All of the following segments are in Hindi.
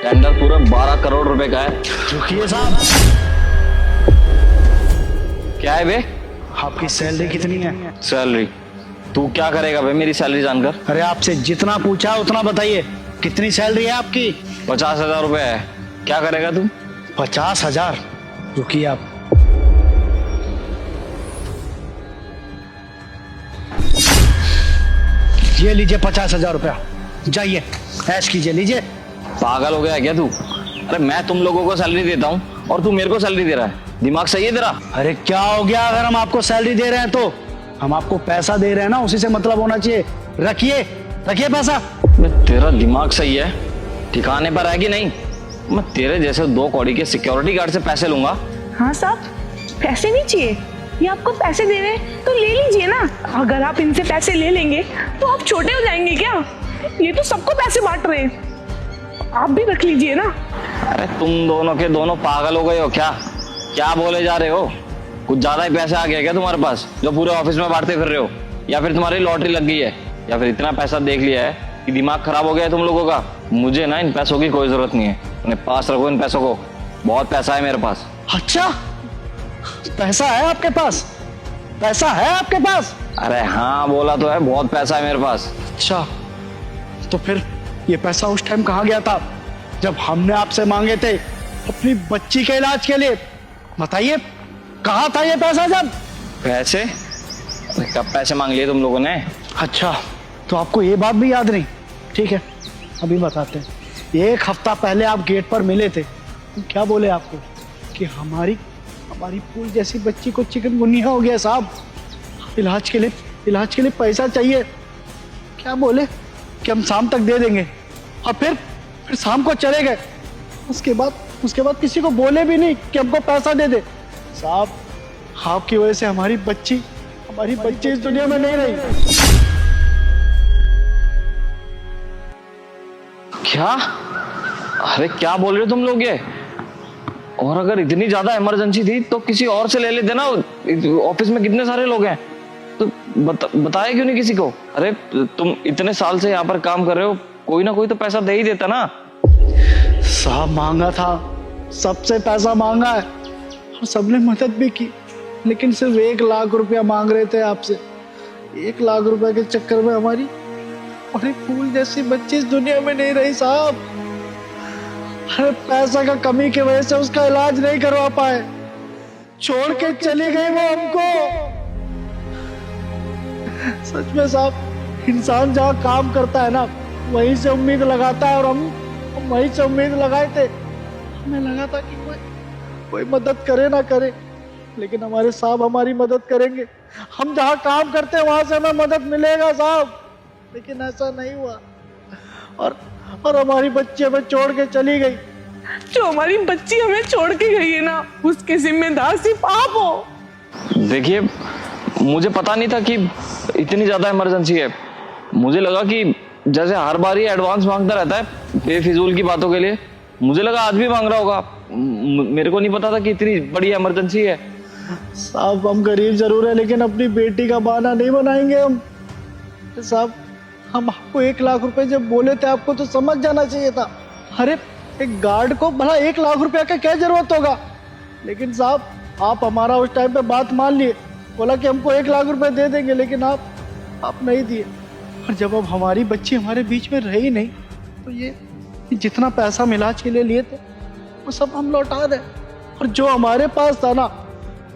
टेंडर पूरा 12 करोड़ रुपए का है। रुकिए साहब, क्या है बे? आपकी सैलरी कितनी है? सैलरी? तू क्या करेगा बे मेरी सैलरी जानकर? अरे आपसे जितना पूछा उतना बताइए, कितनी सैलरी है आपकी? 50,000 रुपए है। क्या करेगा तू? 50,000? रुकिए आप, ये लीजिए 50,000 रुपया, जाइए ऐश कीजिए, लीजिए। पागल हो गया है क्या तू? अरे मैं तुम लोगों को सैलरी देता हूँ और तू मेरे को सैलरी दे रहा है। दिमाग सही है तेरा? अरे क्या हो गया, अगर हम आपको सैलरी दे रहे हैं तो हम आपको पैसा दे रहे हैं ना, उसी से मतलब होना चाहिए। रखिए रखिए पैसा। तेरा दिमाग सही है, ठिकाने पर है कि नहीं? मैं तेरे जैसे 2 कौड़ी के सिक्योरिटी गार्ड से पैसे लूंगा? हाँ साहब, पैसे नहीं चाहिए, ये आपको पैसे दे रहे हैं तो ले लीजिए ना। अगर आप इनसे पैसे ले लेंगे तो आप छोटे हो जाएंगे क्या? ये तो सबको पैसे बांट रहे हैं, आप भी रख लीजिए ना। अरे तुम दोनों के दोनों पागल हो गए हो क्या? क्या बोले जा रहे हो? कुछ ज्यादा ही पैसे आ गए क्या तुम्हारे पास जो पूरे ऑफिस में बांटते फिर रहे हो? या फिर तुम्हारी लॉटरी लग गई है? या फिर इतना पैसा देख लिया है कि दिमाग खराब हो गया है तुम लोगों का? मुझे ना इन पैसों की कोई जरूरत नहीं है, अपने पास रखो इन पैसों को। बहुत पैसा है मेरे पास। अच्छा, पैसा है आपके पास? पैसा है आपके पास? अरे हाँ बोला तो है, बहुत पैसा है मेरे पास। अच्छा, तो फिर ये पैसा उस टाइम कहाँ गया था जब हमने आपसे मांगे थे अपनी बच्ची के इलाज के लिए? बताइए, कहाँ था ये पैसा जब? पैसे? अरे कब पैसे मांग लिए तुम लोगों ने? अच्छा, तो आपको ये बात भी याद नहीं? ठीक है, अभी बताते हैं। 1 हफ्ता पहले आप गेट पर मिले थे, क्या बोले आपको? कि हमारी फूल जैसी बच्ची को चिकनगुनिया हो गया साहब, इलाज के लिए पैसा चाहिए। क्या बोले? कि हम शाम तक दे देंगे, और फिर शाम को चले गए। उसके बाद किसी को बोले भी नहीं कि हमको पैसा दे दे। साहब, आपकी वजह से हमारी बच्ची इस दुनिया में नहीं रही। क्या? अरे क्या बोल रहे हो तुम लोग ये? और अगर इतनी ज्यादा इमरजेंसी थी तो किसी और से ले लेते ना। ऑफिस में कितने सारे लोग हैं, तो बताया क्यों नहीं किसी को? अरे तुम इतने साल से यहाँ पर काम कर रहे हो, कोई ना कोई तो पैसा दे ही देता ना। साहब, मांगा था, सबसे पैसा मांगा है और सबने मदद भी की, लेकिन सिर्फ 1 लाख रुपया मांग रहे थे आपसे। 1 लाख रुपए के चक्कर में हमारी फूल जैसी बच्ची इस दुनिया में नहीं रही साहब। अरे पैसा का कमी की वजह से उसका इलाज नहीं करवा पाए, छोड़ के चली गई वो हमको। सच में साहब, इंसान जहाँ काम करता है ना, वहीं से उम्मीद लगाता है, और हम वहीं से उम्मीद लगाए थे। हमें लगा था कि कोई मदद करे ना करे, लेकिन हमारे साहब हमारी मदद करेंगे। हम जहाँ काम करते हैं वहां से हमें मदद मिलेगा साहब, लेकिन ऐसा नहीं हुआ। और हमारी बच्ची हमें छोड़ के चली गई। जो हमारी बच्ची हमें छोड़ के गई है ना, उसके जिम्मेदार सिर्फ आप हो। देखिए, मुझे पता नहीं था कि इतनी ज्यादा इमरजेंसी है। मुझे लगा कि जैसे हर बार ये एडवांस मांगता रहता है बेफिजूल की बातों के लिए, मुझे लगा आज भी मांग रहा होगा। मेरे को नहीं पता था कि इतनी बड़ी इमरजेंसी है। साहब, हम गरीब जरूर है, लेकिन अपनी बेटी का बहाना नहीं बनाएंगे हम। साहब, हम आपको 1 लाख रुपए जब बोले थे, आपको तो समझ जाना चाहिए था। अरे एक गार्ड को भला 1 लाख रुपया का क्या जरूरत होगा? लेकिन साहब, आप हमारा उस टाइम पे बात मान लिए, बोला कि हमको 1 लाख रुपए दे देंगे, लेकिन आप नहीं दिए। और जब अब हमारी बच्ची हमारे बीच में रही नहीं, तो ये जितना पैसा हम इलाज के लिए लिए थे वो सब हम लौटा दें, और जो हमारे पास था ना,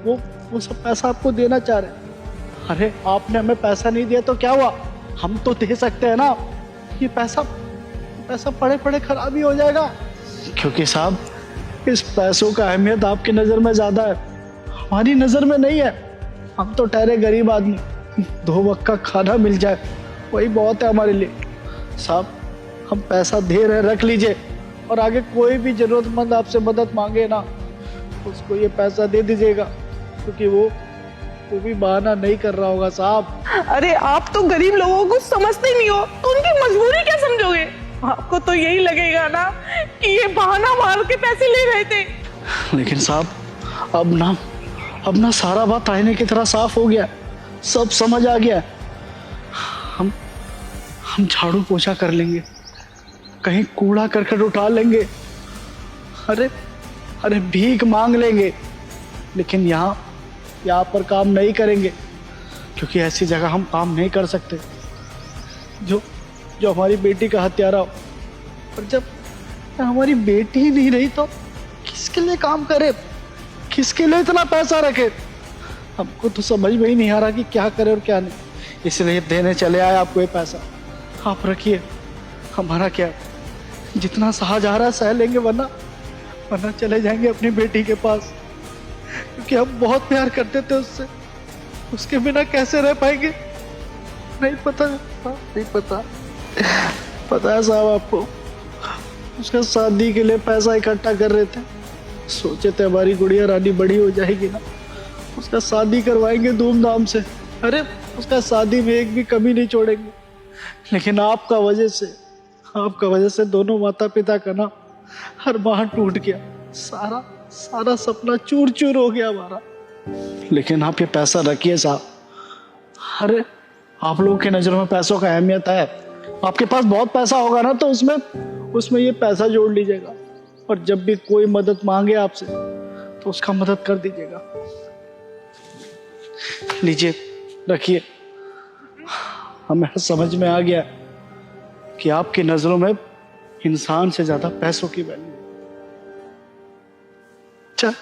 वो सब पैसा आपको देना चाह रहे। अरे आपने हमें पैसा नहीं दिया तो क्या हुआ, हम तो दे सकते हैं ना। ये पैसा पड़े पड़े खराब ही हो जाएगा, क्योंकि साहब इस पैसों का अहमियत आपकी नज़र में ज़्यादा है, हमारी नज़र में नहीं है। हम तो ठहरे गरीब आदमी, 2 वक्त का खाना मिल जाए वही बहुत है हमारे लिए। साहब, हम पैसा दे रहे, रख लीजिए, और आगे कोई भी जरूरतमंद आपसे मदद मांगे ना, उसको ये पैसा दे दीजिएगा, क्योंकि वो भी बहाना नहीं कर रहा होगा साहब। अरे आप तो गरीब लोगों को समझते ही नहीं हो, तो उनकी मजबूरी क्या समझोगे? आपको तो यही लगेगा ना कि ये बहाना मार के पैसे ले रहे थे। लेकिन साहब, अब ना सारा बात आईने की तरह साफ हो गया, सब समझ आ गया। हम झाड़ू पोछा कर लेंगे, कहीं कूड़ा करकट उठा लेंगे, अरे अरे भीख मांग लेंगे, लेकिन यहाँ पर काम नहीं करेंगे, क्योंकि ऐसी जगह हम काम नहीं कर सकते जो हमारी बेटी का हत्यारा हो। और जब हमारी बेटी ही नहीं रही तो किसके लिए काम करे, किसके लिए इतना पैसा रखे? हमको तो समझ में ही नहीं आ रहा कि क्या करे और क्या नहीं, इसलिए देने चले आए आपको ये पैसा। आप रखिए, हमारा क्या, जितना सहा जा रहा है सह लेंगे, वरना चले जाएंगे अपनी बेटी के पास, क्योंकि हम बहुत प्यार करते थे उससे। उसके बिना कैसे रह पाएंगे? नहीं पता है साहब आपको, उसका शादी के लिए पैसा इकट्ठा कर रहे थे। सोचे थे हमारी गुड़िया रानी बड़ी हो जाएगी ना, उसका शादी करवाएंगे धूमधाम से। अरे उसका शादी में एक भी कमी नहीं छोड़ेंगे, लेकिन आपका वजह से दोनों माता पिता का ना अरमान टूट गया, सारा सपना चूर चूर हो गया हमारा। लेकिन आप ये पैसा रखिए साहब। अरे आप लोगों की नजरों में पैसों का अहमियत है, आपके पास बहुत पैसा होगा ना, तो उसमें ये पैसा जोड़ लीजिएगा, और जब भी कोई मदद मांगे आपसे तो उसका मदद कर दीजिएगा। लीजिए, रखिए। हमें समझ में आ गया कि आपकी नजरों में इंसान से ज्यादा पैसों की वैल्यू। चल